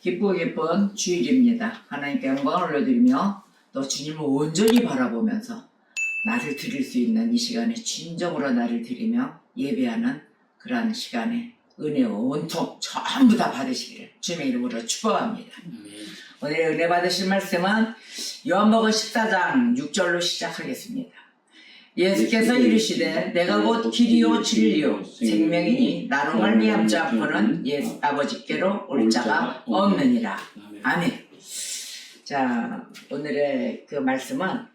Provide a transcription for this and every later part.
기쁘고 기쁜 주일입니다. 하나님께 영광을 올려드리며 또 주님을 온전히 바라보면서 나를 드릴 수 있는 이 시간에 진정으로 나를 드리며 예배하는 그러한 시간에 은혜 온통 전부 다 받으시기를 주님의 이름으로 축복합니다. 오늘의 은혜 받으실 말씀은 요한복음 14장 6절로 시작하겠습니다. 예수께서 이르시되 내가 곧 길이요 진리요 생명이니 나로 말미암지 않고는 아버지께로 올 자가 없느니라. 아멘. 자, 오늘의 그 말씀은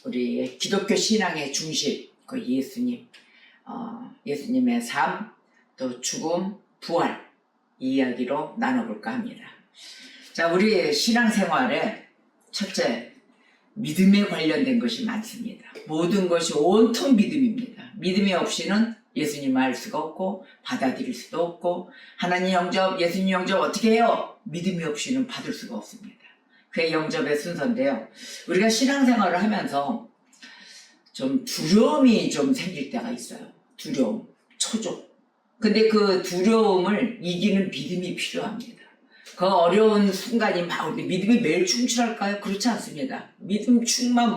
우리 기독교 신앙의 중심, 그 예수님의 삶, 또 죽음, 부활 이 이야기로 나눠볼까 합니다. 자, 우리 신앙생활에 첫째, 믿음에 관련된 것이 많습니다. 모든 것이 온통 믿음입니다. 믿음이 없이는 예수님을 알 수가 없고 받아들일 수도 없고 하나님 영접, 예수님 영접 어떻게 해요? 믿음이 없이는 받을 수가 없습니다. 그게 영접의 순서인데요. 우리가 신앙생활을 하면서 좀 두려움이 좀 생길 때가 있어요. 두려움, 초조. 근데 그 두려움을 이기는 믿음이 필요합니다. 그 어려운 순간이 막 믿음이 매일 충실할까요? 그렇지 않습니다. 믿음 충만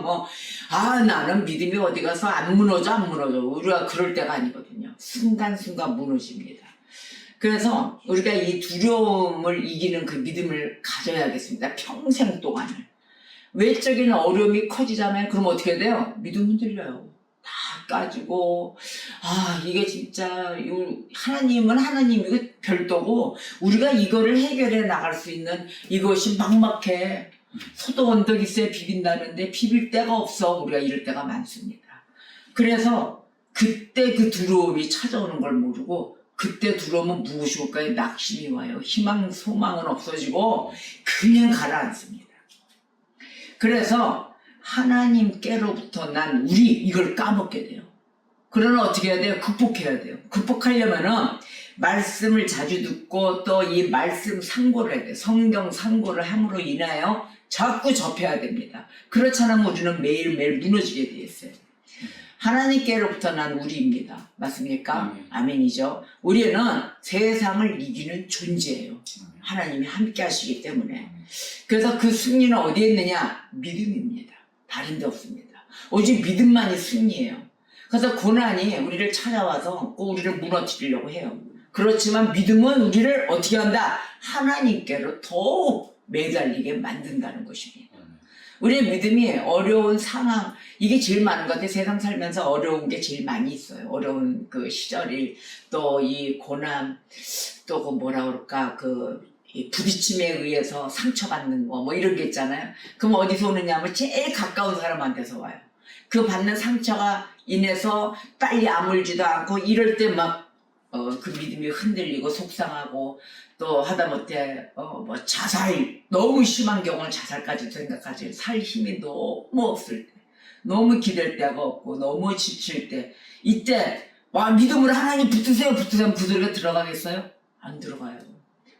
나는 믿음이 어디 가서 안 무너져. 우리가 그럴 때가 아니거든요. 순간순간 무너집니다. 그래서 우리가 이 두려움을 이기는 그 믿음을 가져야겠습니다. 평생 동안을. 외적인 어려움이 커지잖아요. 그럼 어떻게 돼요? 믿음 흔들려요. 다 까지고 이게 진짜 하나님은 하나님이고 별도고 우리가 이거를 해결해 나갈 수 있는 이것이 막막해. 소도 언덕 있어야 비빈다는데 비빌 데가 없어. 우리가 이럴 때가 많습니다. 그래서 그때 그 두려움이 찾아오는 걸 모르고 그때 두려움은 무엇이 올까요? 낙심이 와요. 희망, 소망은 없어지고 그냥 가라앉습니다. 그래서 하나님께로부터 난 우리 이걸 까먹게 돼요. 그러나 어떻게 해야 돼요? 극복해야 돼요. 극복하려면은 말씀을 자주 듣고 또 이 말씀 상고를 해야 돼요. 성경 상고를 함으로 인하여 자꾸 접해야 됩니다. 그렇지 않으면 우리는 매일매일 무너지게 되어 있어요. 하나님께로부터 난 우리입니다. 맞습니까? 아멘이죠. 우리는 세상을 이기는 존재예요. 하나님이 함께 하시기 때문에. 그래서 그 승리는 어디에 있느냐? 믿음입니다. 다른 데 없습니다. 오직 믿음만이 승리예요. 그래서 고난이 우리를 찾아와서 꼭 우리를 무너뜨리려고 해요. 그렇지만 믿음은 우리를 어떻게 한다? 하나님께로 더욱 매달리게 만든다는 것입니다. 우리의 믿음이 어려운 상황, 이게 제일 많은 것 같아요. 세상 살면서 어려운 게 제일 많이 있어요. 어려운 그 시절이, 또 이 고난, 또 그 뭐라 그럴까, 이 부딪힘에 의해서 상처받는 거, 이런 게 있잖아요. 그럼 어디서 오느냐 하면 제일 가까운 사람한테서 와요. 그 받는 상처가 인해서 빨리 아물지도 않고 이럴 때 그 믿음이 흔들리고 속상하고 또 하다못해 자살, 너무 심한 경우는 자살까지 생각하지. 살 힘이 너무 없을 때, 너무 기댈 데가 없고 너무 지칠 때, 이때 믿음으로 하나님 붙으세요 그 소리가 들어가겠어요? 안 들어가요.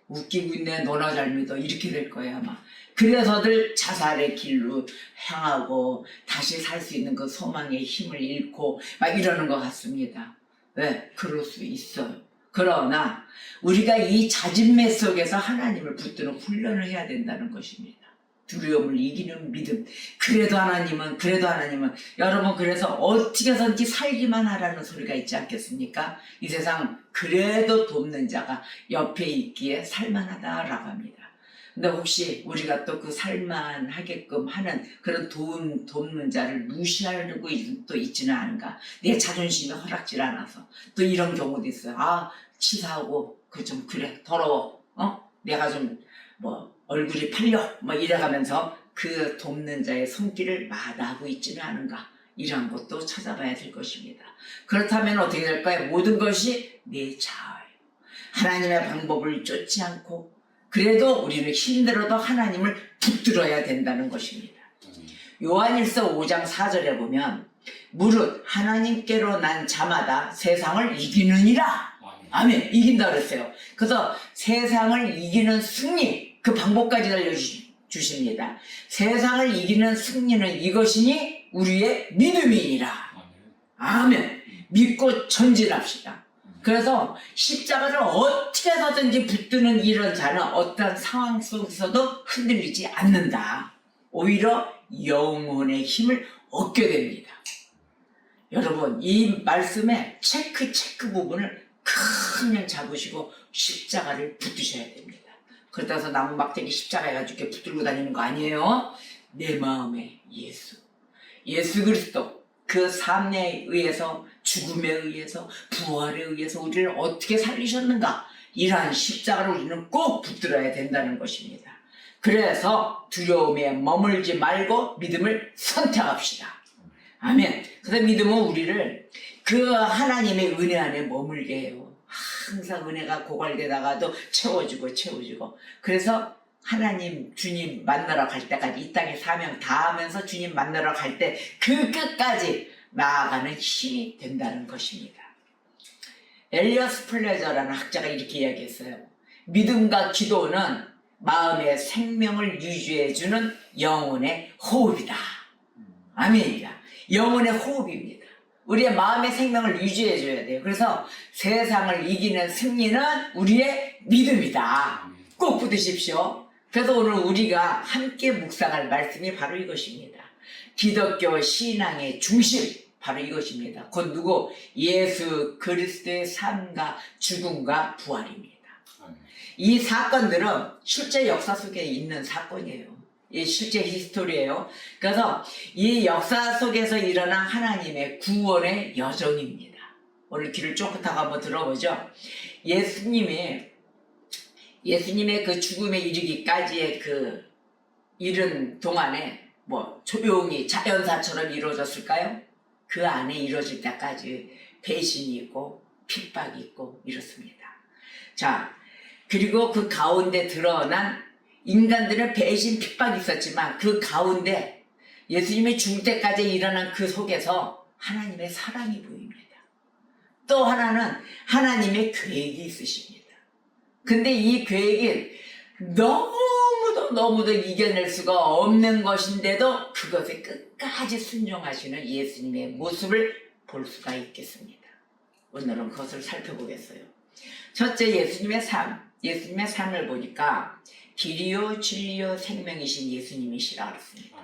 웃기고 있네, 너나 잘 믿어, 이렇게 될 거예요 아마. 그래서들 자살의 길로 향하고 다시 살 수 있는 그 소망의 힘을 잃고 이러는 것 같습니다. 왜? 그럴 수 있어요. 그러나 우리가 이 자진매 속에서 하나님을 붙드는 훈련을 해야 된다는 것입니다. 두려움을 이기는 믿음. 그래도 하나님은 여러분, 그래서 어떻게 해서든지 살기만 하라는 소리가 있지 않겠습니까? 이 세상 그래도 돕는 자가 옆에 있기에 살만하다라고 합니다. 근데 혹시 우리가 또 그 살만하게끔 하는 그런 돕는 자를 무시하고 또 있지는 않은가? 내 자존심이 허락질 않아서 또 이런 경우도 있어요. 치사하고 그래 더러워, 내가 좀 얼굴이 팔려 이래가면서 그 돕는 자의 손길을 마다하고 있지는 않은가? 이런 것도 찾아봐야 될 것입니다. 그렇다면 어떻게 될까요? 모든 것이 내 자아예요. 하나님의 방법을 쫓지 않고 그래도 우리는 힘들어도 하나님을 붙들어야 된다는 것입니다. 요한일서 5장 4절에 보면 무릇 하나님께로 난 자마다 세상을 이기느니라. 아멘. 이긴다 그랬어요. 그래서 세상을 이기는 승리, 그 방법까지 알려주십니다. 세상을 이기는 승리는 이것이니 우리의 믿음이니라. 아멘. 믿고 전진합시다. 그래서 십자가를 어떻게 해서든지 붙드는 이런 자는 어떤 상황 속에서도 흔들리지 않는다. 오히려 영혼의 힘을 얻게 됩니다. 여러분, 이 말씀의 체크 부분을 크면 잡으시고 십자가를 붙드셔야 됩니다. 그렇다고 해서 나무 막대기 십자가 해가지고 이렇게 붙들고 다니는 거 아니에요. 내 마음에 예수 그리스도 그 삶에 의해서, 죽음에 의해서, 부활에 의해서 우리를 어떻게 살리셨는가, 이러한 십자가를 우리는 꼭 붙들어야 된다는 것입니다. 그래서 두려움에 머물지 말고 믿음을 선택합시다. 아멘. 그래서 믿음은 우리를 그 하나님의 은혜 안에 머물게 해요. 항상 은혜가 고갈되다가도 채워주고. 그래서 하나님, 주님 만나러 갈 때까지 이 땅에 사명 다하면서 주님 만나러 갈 때 그 끝까지 나아가는 힘이 된다는 것입니다. 엘리어스 플레저라는 학자가 이렇게 이야기했어요. 믿음과 기도는 마음의 생명을 유지해주는 영혼의 호흡이다. 아멘이다. 영혼의 호흡입니다. 우리의 마음의 생명을 유지해줘야 돼요. 그래서 세상을 이기는 승리는 우리의 믿음이다. 꼭 붙드십시오. 그래서 오늘 우리가 함께 묵상할 말씀이 바로 이것입니다. 기독교 신앙의 중심, 바로 이것입니다. 곧 누구? 예수 그리스도의 삶과 죽음과 부활입니다. 이 사건들은 실제 역사 속에 있는 사건이에요. 이 실제 히스토리예요. 그래서 이 역사 속에서 일어난 하나님의 구원의 여정입니다. 오늘 귀를 쫑긋하고 한번 들어보죠. 예수님의 그 죽음에 이르기까지의 그 이른 동안에 뭐 조용히 자연사처럼 이루어졌을까요? 그 안에 이루어질 때까지 배신이 있고 핍박이 있고 이렇습니다. 자, 그리고 그 가운데 드러난 인간들의 배신 핍박이 있었지만 그 가운데 예수님이 죽을 때까지 일어난 그 속에서 하나님의 사랑이 보입니다. 또 하나는 하나님의 계획이 있으십니다. 근데 이 계획이 너무도 이겨낼 수가 없는 것인데도 그것에 끝까지 순종하시는 예수님의 모습을 볼 수가 있겠습니다. 오늘은 그것을 살펴보겠어요. 첫째, 예수님의 삶을 보니까 길이요 진리요 생명이신 예수님이시라 그랬습니다.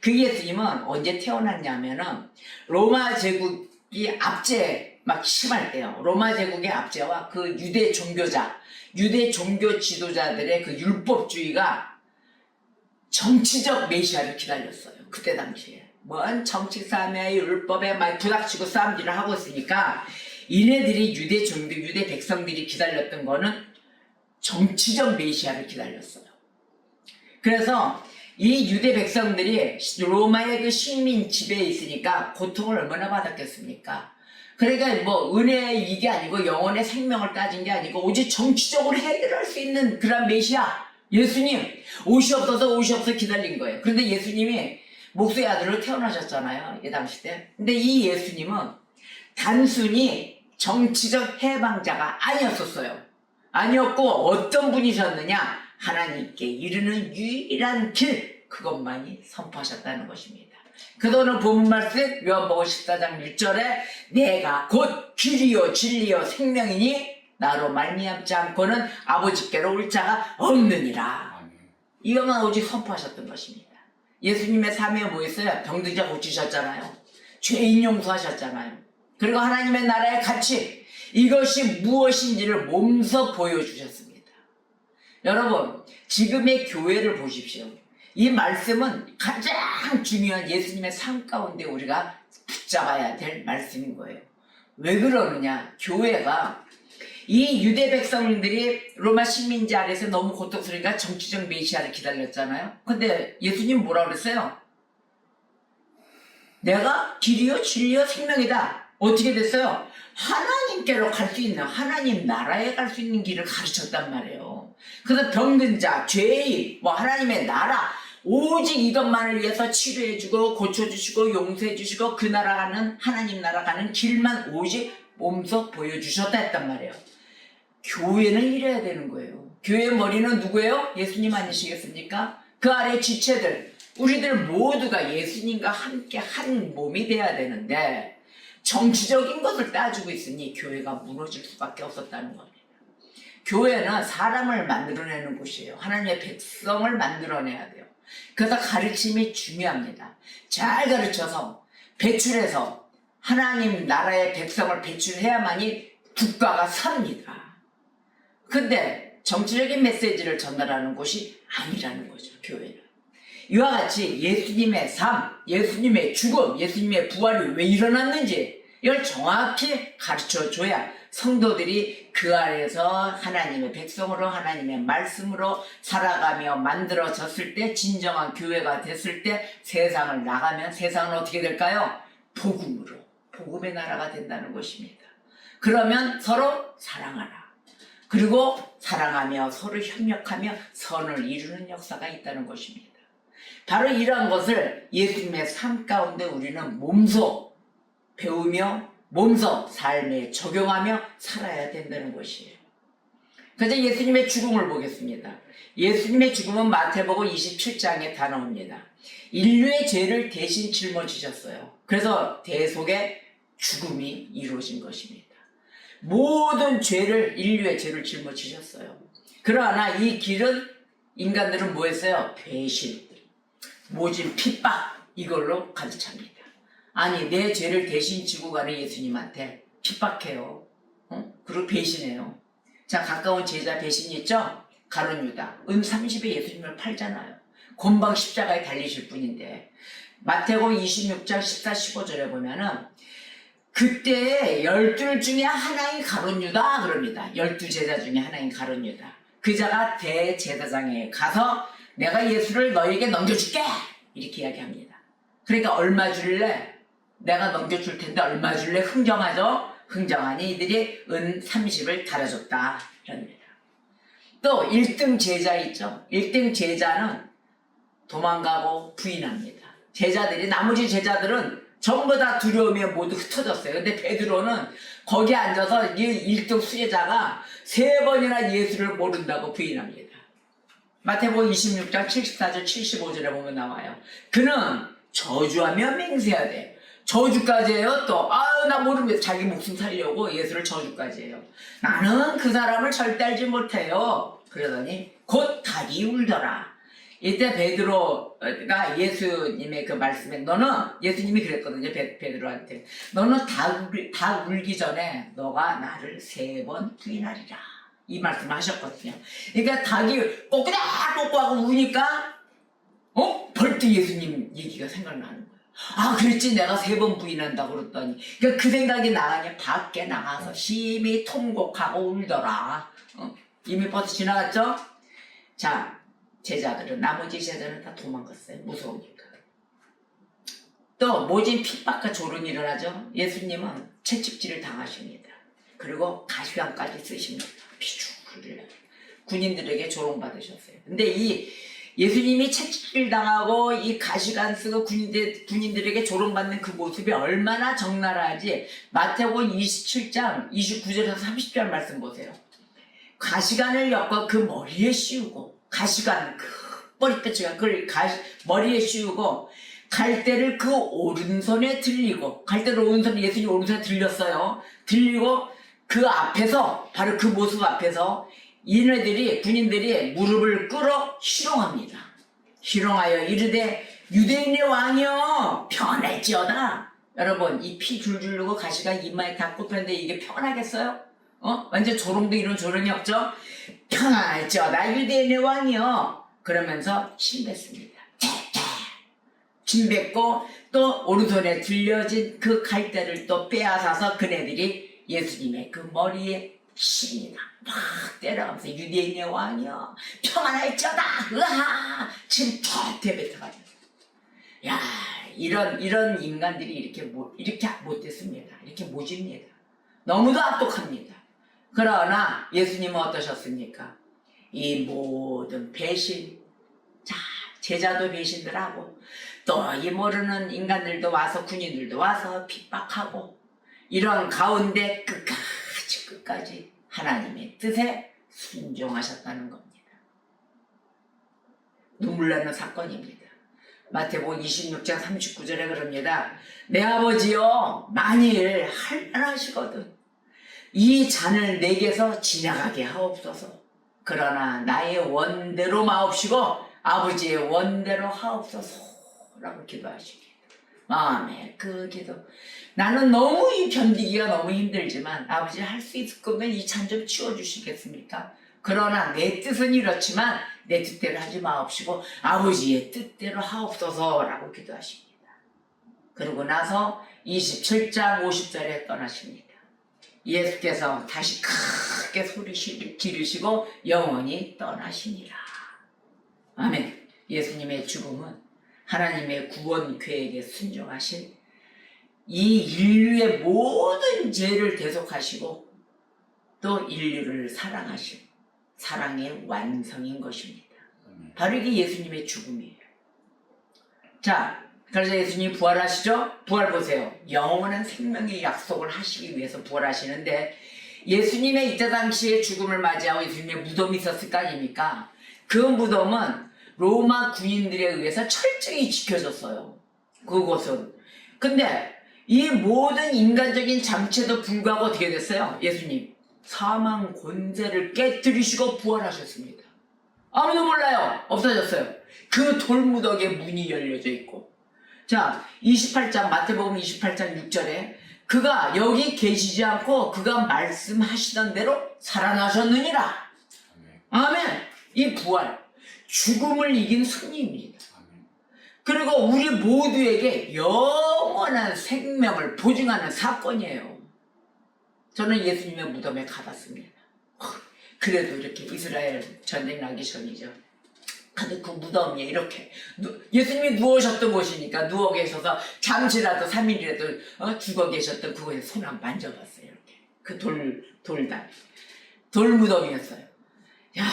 그 예수님은 언제 태어났냐면은 로마 제국이 압제 막 심할 때요. 로마 제국의 압제와 그 유대 종교 지도자들의 그 율법주의가 정치적 메시아를 기다렸어요. 그때 당시에. 뭔 정치 싸움에 율법에 막 부닥치고 싸움질을 하고 있으니까 이네들이 유대 백성들이 기다렸던 거는 정치적 메시아를 기다렸어요. 그래서 이 유대 백성들이 로마의 그 식민 지배에 있으니까 고통을 얼마나 받았겠습니까? 그러니까 뭐 은혜의 이게 아니고 영혼의 생명을 따진 게 아니고 오직 정치적으로 해결할 수 있는 그런 메시아 예수님 옷이 없어서 기다린 거예요. 그런데 예수님이 목수의 아들로 태어나셨잖아요. 이 당시 때. 근데 이 예수님은 단순히 정치적 해방자가 아니었었어요. 아니었고 어떤 분이셨느냐? 하나님께 이르는 유일한 길, 그것만이 선포하셨다는 것입니다. 그래서 오늘 본문 말씀 요한복음 14장 6절에 내가 곧 길이요 진리요 생명이니 나로 말미암지 않고는 아버지께로 올 자가 없느니라. 이것만 오직 선포하셨던 것입니다. 예수님의 삶에 뭐 있어요? 병들자 고치셨잖아요. 죄인 용서하셨잖아요. 그리고 하나님의 나라의 가치, 이것이 무엇인지를 몸소 보여주셨습니다. 여러분, 지금의 교회를 보십시오. 이 말씀은 가장 중요한 예수님의 삶 가운데 우리가 붙잡아야 될 말씀인 거예요. 왜 그러느냐? 교회가 이 유대 백성들이 로마 식민지 아래서 너무 고통스러우니까 정치적 메시아를 기다렸잖아요. 근데 예수님 뭐라 그랬어요? 내가 길이요 진리요 생명이다. 어떻게 됐어요? 하나님께로 갈 수 있는, 하나님 나라에 갈 수 있는 길을 가르쳤단 말이에요. 그래서 병든 자, 죄인, 하나님의 나라, 오직 이것만을 위해서 치료해주고 고쳐주시고 용서해주시고 그 나라 가는, 하나님 나라 가는 길만 오직 몸소 보여주셨다 했단 말이에요. 교회는 이래야 되는 거예요. 교회의 머리는 누구예요? 예수님 아니시겠습니까? 그 아래 지체들, 우리들 모두가 예수님과 함께 한 몸이 돼야 되는데 정치적인 것을 따지고 있으니 교회가 무너질 수밖에 없었다는 겁니다. 교회는 사람을 만들어내는 곳이에요. 하나님의 백성을 만들어내야 돼요. 그래서 가르침이 중요합니다. 잘 가르쳐서 배출해서 하나님 나라의 백성을 배출해야만이 국가가 삽니다. 근데 정치적인 메시지를 전달하는 곳이 아니라는 거죠, 교회는. 이와 같이 예수님의 삶, 예수님의 죽음, 예수님의 부활이 왜 일어났는지 이걸 정확히 가르쳐줘야 성도들이 그 안에서 하나님의 백성으로 하나님의 말씀으로 살아가며 만들어졌을 때, 진정한 교회가 됐을 때 세상을 나가면 세상은 어떻게 될까요? 복음으로, 복음의 나라가 된다는 것입니다. 그러면 서로 사랑하라. 그리고 사랑하며 서로 협력하며 선을 이루는 역사가 있다는 것입니다. 바로 이러한 것을 예수님의 삶 가운데 우리는 몸소 배우며 몸소 삶에 적용하며 살아야 된다는 것이에요. 그래서 예수님의 죽음을 보겠습니다. 예수님의 죽음은 마태복음 27장에 다 나옵니다. 인류의 죄를 대신 짊어지셨어요. 그래서 대속의 죽음이 이루어진 것입니다. 모든 죄를, 인류의 죄를 짊어지셨어요. 그러나 이 길은 인간들은 뭐 했어요? 배신, 모진, 핍박, 이걸로 가득 찹니다. 아니, 내 죄를 대신 지고 가는 예수님한테 핍박해요. 그리고 배신해요. 자, 가까운 제자 배신이 있죠? 가룟 유다, 은 30에 예수님을 팔잖아요. 곤방 십자가에 달리실 분인데, 마태복음 26장 14, 15절에 보면은 그때 12 중에 하나인 가룟 유다 그럽니다. 12제자 중에 하나인 가룟 유다. 그 자가 대제사장에 가서 내가 예수를 너에게 넘겨줄게, 이렇게 이야기합니다. 그러니까 얼마 줄래? 내가 넘겨줄 텐데 얼마 줄래? 흥정하죠. 흥정하니 이들이 은 30을 달아줬다, 이럽니다. 또 1등 제자 있죠. 1등 제자는 도망가고 부인합니다. 제자들이, 나머지 제자들은 전부 다 두려움에 모두 흩어졌어요. 근데 베드로는 거기 앉아서 이 1등 수제자가 3번이나 예수를 모른다고 부인합니다. 마태복음 26장 74절 75절에 보면 나와요. 그는 저주하며 맹세해야 돼. 저주까지 해요. 또 나 모르면 자기 목숨 살려고 예수를 저주까지 해요. 나는 그 사람을 절대 알지 못해요. 그러더니 곧 닭이 울더라. 이때 베드로가 예수님의 그 말씀에, 너는, 예수님이 그랬거든요, 베드로한테. 너는 닭 울기 전에 너가 나를 3번 부인하리라, 이 말씀을 하셨거든요. 그러니까 닭이 꼬꾸닥꼬꾸 하고 우니까 벌떡 예수님 얘기가 생각나는 거예요. 아, 그랬지, 내가 3번 부인한다고 그랬더니. 그러니까 그 생각이 나가니 밖에 나가서 심히 통곡하고 울더라. 이미 벌써 지나갔죠? 자, 제자들은, 나머지 제자들은 다 도망갔어요. 무서우니까. 또 모진 핍박과 조롱이 일어나죠. 예수님은 채찍질을 당하십니다. 그리고 가시관까지 쓰십니다. 피죽 흘려요. 군인들에게 조롱받으셨어요. 근데 이 예수님이 채찍질 당하고 이 가시관 쓰고 군인들에게 조롱받는 그 모습이 얼마나 적나라하지. 마태복음 27장 29절에서 30절 말씀 보세요. 가시관을 엮어 그 머리에 씌우고, 가시관, 그 머리뼈치가 그걸 머리에 씌우고, 갈대를 그 오른손에 들리고, 갈대를 오른손에, 예수님 오른손에 들렸어요. 들리고 그 앞에서, 바로 그 모습 앞에서 이네들이, 군인들이 무릎을 꿇어 희롱합니다. 희롱하여 이르되 유대인의 왕이여 평안할지어다. 여러분, 이 피 줄줄 흐르고 가시가 이마에 다 꼽혔는데 이게 평안하겠어요? 완전 조롱도 이런 조롱이 없죠? 평안할지어다 유대인의 왕이여. 그러면서 침뱉습니다. 침뱉고 또 오른손에 들려진 그 갈대를 또 빼앗아서 그네들이 예수님의 그 머리에 칩니다. 막 때려가면서 유대인의 왕이여 평안할지어다. 으하! 침 턱 뱉어가지고. 야, 이런 인간들이 이렇게 못됐습니다. 이렇게 모집니다. 너무도 악독합니다. 그러나 예수님은 어떠셨습니까? 이 모든 배신, 자, 제자도 배신들 하고, 또 이 모르는 인간들도 와서, 군인들도 와서 핍박하고, 이런 가운데 끝까지 하나님의 뜻에 순종하셨다는 겁니다. 눈물 나는 사건입니다. 마태복음 26장 39절에 그럽니다. 내 아버지여 만일 할만하시거든 이 잔을 내게서 지나가게 하옵소서. 그러나 나의 원대로 마옵시고 아버지의 원대로 하옵소서 라고 기도하십니다. 아멘. 그 기도. 나는 너무 이 견디기가 너무 힘들지만 아버지 할 수 있을 거면 이 잔 좀 치워주시겠습니까? 그러나 내 뜻은 이렇지만 내 뜻대로 하지 마옵시고 아버지의 뜻대로 하옵소서 라고 기도하십니다. 그러고 나서 27장 50절에 떠나십니다. 예수께서 다시 크게 소리 지르시고 영원히 떠나시니라. 아멘. 예수님의 죽음은 하나님의 구원 계획에 순종하신 이 인류의 모든 죄를 대속하시고 또 인류를 사랑하신 사랑의 완성인 것입니다. 바로 이게 예수님의 죽음이에요. 자, 그래서 예수님이 부활하시죠? 부활 보세요. 영원한 생명의 약속을 하시기 위해서 부활하시는데 예수님의 이때 당시에 죽음을 맞이하고 예수님의 무덤이 있었을 거 아닙니까? 그 무덤은 로마 군인들에 의해서 철저히 지켜졌어요. 그곳은. 근데 이 모든 인간적인 장치에도 불구하고 어떻게 됐어요? 예수님 사망 권세를 깨뜨리시고 부활하셨습니다. 아무도 몰라요. 없어졌어요. 그 돌무더기에 문이 열려져 있고 자 28장 마태복음 28장 6절에 그가 여기 계시지 않고 그가 말씀하시던 대로 살아나셨느니라. 아멘. 이 부활 죽음을 이긴 승리입니다. 그리고 우리 모두에게 영원한 생명을 보증하는 사건이에요. 저는 예수님의 무덤에 가봤습니다. 그래도 이렇게 이스라엘 전쟁 나기 전이죠. 근데 그 무덤 위에 이렇게 예수님이 누우셨던 곳이니까 누워 계셔서 잠시라도 3일이라도 죽어 계셨던 그곳에 손 한 만져봤어요. 이렇게 그 돌 무덤이었어요. 야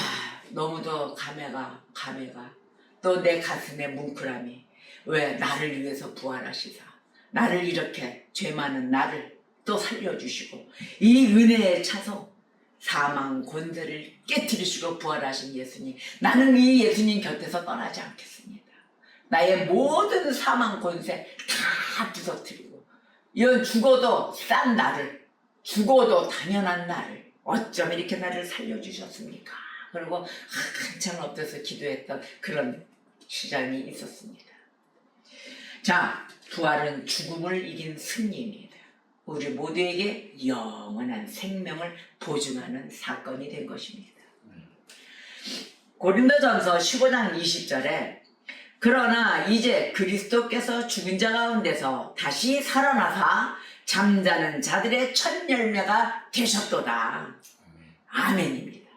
너무도 감회가 또 내 가슴에 뭉클함이 왜 나를 위해서 부활하시사 나를 이렇게 죄 많은 나를 또 살려주시고 이 은혜에 차서 사망 권세를 깨뜨리시고 부활하신 예수님 나는 이 예수님 곁에서 떠나지 않겠습니다. 나의 모든 사망 권세 다 부서뜨리고 이건 죽어도 싼 나를 죽어도 당연한 나를 어쩜 이렇게 나를 살려주셨습니까? 그리고 한참 엎드려서 기도했던 그런 시간이 있었습니다. 자, 부활은 죽음을 이긴 승리입니다. 우리 모두에게 영원한 생명을 보증하는 사건이 된 것입니다. 고린도전서 15장 20절에 그러나 이제 그리스도께서 죽은 자 가운데서 다시 살아나사 잠자는 자들의 첫 열매가 되셨도다. 아멘입니다.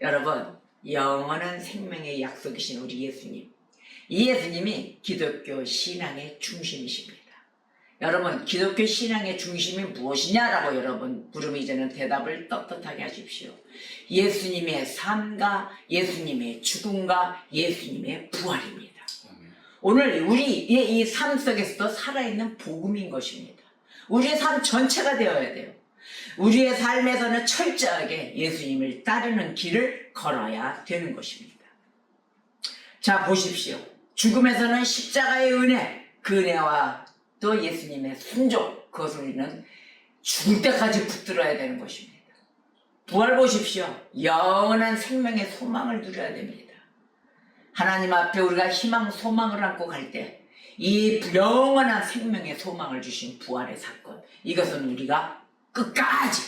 여러분 영원한 생명의 약속이신 우리 예수님 이 예수님이 기독교 신앙의 중심이십니다. 여러분 기독교 신앙의 중심이 무엇이냐라고 여러분 물으면 이제는 대답을 떳떳하게 하십시오. 예수님의 삶과 예수님의 죽음과 예수님의 부활입니다. 오늘 우리의 이 삶 속에서도 살아있는 복음인 것입니다. 우리의 삶 전체가 되어야 돼요. 우리의 삶에서는 철저하게 예수님을 따르는 길을 걸어야 되는 것입니다. 자 보십시오. 죽음에서는 십자가의 은혜, 그 은혜와 또 예수님의 순종, 그것을 우리는 죽을 때까지 붙들어야 되는 것입니다. 부활 보십시오. 영원한 생명의 소망을 누려야 됩니다. 하나님 앞에 우리가 희망, 소망을 안고 갈 때 이 영원한 생명의 소망을 주신 부활의 사건, 이것은 우리가 끝까지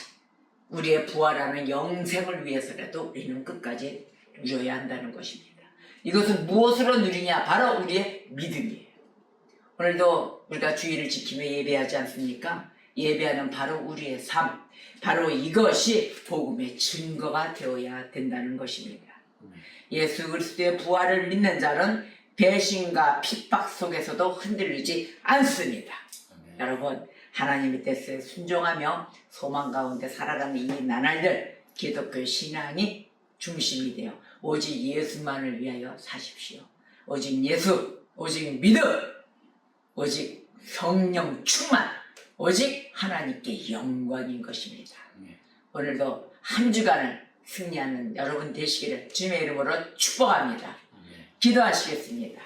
우리의 부활하는 영생을 위해서라도 우리는 끝까지 누려야 한다는 것입니다. 이것은 무엇으로 누리냐? 바로 우리의 믿음이에요. 오늘도 우리가 주일을 지키며 예배하지 않습니까? 예배하는 바로 우리의 삶, 바로 이것이 복음의 증거가 되어야 된다는 것입니다. 예수 그리스도의 부활을 믿는 자는 배신과 핍박 속에서도 흔들리지 않습니다. 여러분 하나님의 뜻에 순종하며 소망 가운데 살아가는 이 나날들 기독교 신앙이 중심이 되어 오직 예수만을 위하여 사십시오. 오직 예수, 오직 믿음, 오직 성령 충만, 오직 하나님께 영광인 것입니다. 오늘도 한 주간을 승리하는 여러분 되시기를 주님의 이름으로 축복합니다. 기도하시겠습니다.